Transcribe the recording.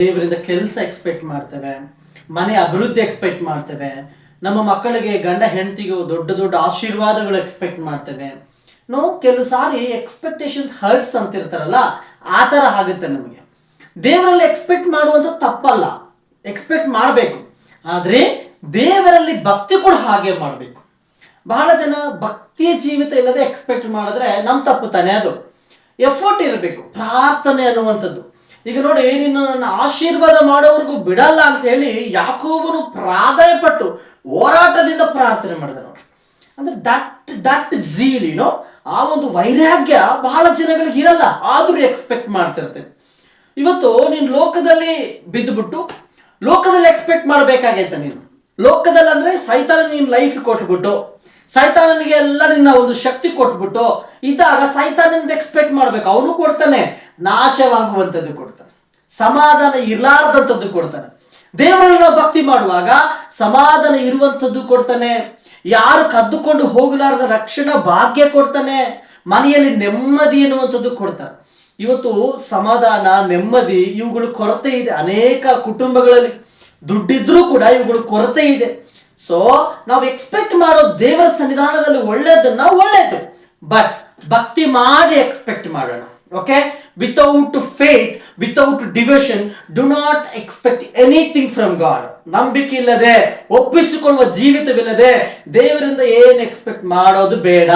ದೇವರಿಂದ ಕೆಲಸ ಎಕ್ಸ್ಪೆಕ್ಟ್ ಮಾಡ್ತೇವೆ, ಮನೆ ಅಭಿವೃದ್ಧಿ ಎಕ್ಸ್ಪೆಕ್ಟ್ ಮಾಡ್ತೇವೆ, ನಮ್ಮ ಮಕ್ಕಳಿಗೆ ಗಂಡ ಹೆಂಡತಿಗೂ ದೊಡ್ಡ ದೊಡ್ಡ ಆಶೀರ್ವಾದಗಳು ಎಕ್ಸ್ಪೆಕ್ಟ್ ಮಾಡ್ತೇವೆ. ಕೆಲವು ಸಾರಿ ಎಕ್ಸ್ಪೆಕ್ಟೇಷನ್ಸ್ ಹರ್ಟ್ಸ್ ಅಂತ ಇರ್ತಾರಲ್ಲ, ಆ ಥರ ಆಗುತ್ತೆ ನಮಗೆ. ದೇವರಲ್ಲಿ ಎಕ್ಸ್ಪೆಕ್ಟ್ ಮಾಡುವಂಥ ತಪ್ಪಲ್ಲ, ಎಕ್ಸ್ಪೆಕ್ಟ್ ಮಾಡಬೇಕು. ಆದರೆ ದೇವರಲ್ಲಿ ಭಕ್ತಿ ಕೂಡ ಹಾಗೆ ಮಾಡಬೇಕು. ಬಹಳ ಜನ ಭಕ್ತಿಯ ಜೀವಿತ ಇಲ್ಲದೆ ಎಕ್ಸ್ಪೆಕ್ಟ್ ಮಾಡಿದ್ರೆ ನಮ್ಮ ತಪ್ಪು ತಾನೇ. ಅದು ಎಫರ್ಟ್ ಇರಬೇಕು, ಪ್ರಾರ್ಥನೆ ಅನ್ನುವಂಥದ್ದು. ಈಗ ನೋಡಿ, ನೀನು ನನ್ನ ಆಶೀರ್ವಾದ ಮಾಡೋವರೆಗೂ ಬಿಡಲ್ಲ ಅಂತ ಹೇಳಿ ಯಾಕೋಬನು ಪ್ರಾಧಾನ್ಯ ಪಟ್ಟು ಹೋರಾಟದಿಂದ ಪ್ರಾರ್ಥನೆ ಮಾಡಿದ ನೋಡಿ. ಅಂದ್ರೆ ದಟ್ ಝೀಲ್, ಆ ಒಂದು ವೈರಾಗ್ಯ ಬಹಳ ಜನಗಳಿಗೆ ಇರಲ್ಲ, ಆದ್ರೂ ಎಕ್ಸ್ಪೆಕ್ಟ್ ಮಾಡ್ತಿರ್ತೇವೆ. ಇವತ್ತು ನೀನು ಲೋಕದಲ್ಲಿ ಬಿದ್ದುಬಿಟ್ಟು ಲೋಕದಲ್ಲಿ ಎಕ್ಸ್ಪೆಕ್ಟ್ ಮಾಡಬೇಕಾಗೈತೆ. ನೀನು ಲೋಕದಲ್ಲಿ ಅಂದ್ರೆ ಸೈತಾನ ನೀನು ಲೈಫ್ ಕೊಟ್ಬಿಟ್ಟು, ಸೈತಾನನಿಗೆ ಎಲ್ಲ ನಿನ್ನ ಒಂದು ಶಕ್ತಿ ಕೊಟ್ಬಿಟ್ಟು ಇದ್ದಾಗ ಸೈತಾನನಿಂದ ಎಕ್ಸ್ಪೆಕ್ಟ್ ಮಾಡ್ಬೇಕು. ಅವನು ಕೊಡ್ತಾನೆ, ನಾಶವಾಗುವಂಥದ್ದು ಕೊಡ್ತಾನೆ, ಸಮಾಧಾನ ಇರಲಾರ್ದಂಥದ್ದು ಕೊಡ್ತಾನೆ. ದೇವರನ್ನ ಭಕ್ತಿ ಮಾಡುವಾಗ ಸಮಾಧಾನ ಇರುವಂಥದ್ದು ಕೊಡ್ತಾನೆ, ಯಾರು ಕದ್ದುಕೊಂಡು ಹೋಗಲಾರದ ರಕ್ಷಣಾ ಭಾಗ್ಯ ಕೊಡ್ತಾನೆ, ಮನೆಯಲ್ಲಿ ನೆಮ್ಮದಿ ಎನ್ನುವಂಥದ್ದು ಕೊಡ್ತಾನೆ. ಇವತ್ತು ಸಮಾಧಾನ, ನೆಮ್ಮದಿ ಇವುಗಳು ಕೊರತೆ ಇದೆ ಅನೇಕ ಕುಟುಂಬಗಳಲ್ಲಿ. ದುಡ್ಡಿದ್ರೂ ಕೂಡ ಇವುಗಳು ಕೊರತೆ ಇದೆ. ಸೊ ನಾವು ಎಕ್ಸ್ಪೆಕ್ಟ್ ಮಾಡೋ ದೇವರ ಸನ್ನಿಧಾನದಲ್ಲಿ ಒಳ್ಳೇದು, ಬಟ್ ಭಕ್ತಿ ಮಾಡಿ ಎಕ್ಸ್ಪೆಕ್ಟ್ ಮಾಡೋಣ. Okay, without faith, without devotion, do not expect anything from god. ನಂಬಿಕೆ ಇಲ್ಲದೆ, ಒಪ್ಪಿಸಿಕೊಳ್ಳುವ ಜೀವಿತವಿಲ್ಲದೆ ದೇವರಿಂದ ಏನು ಎಕ್ಸ್ಪೆಕ್ಟ್ ಮಾಡೋದು ಬೇಡ.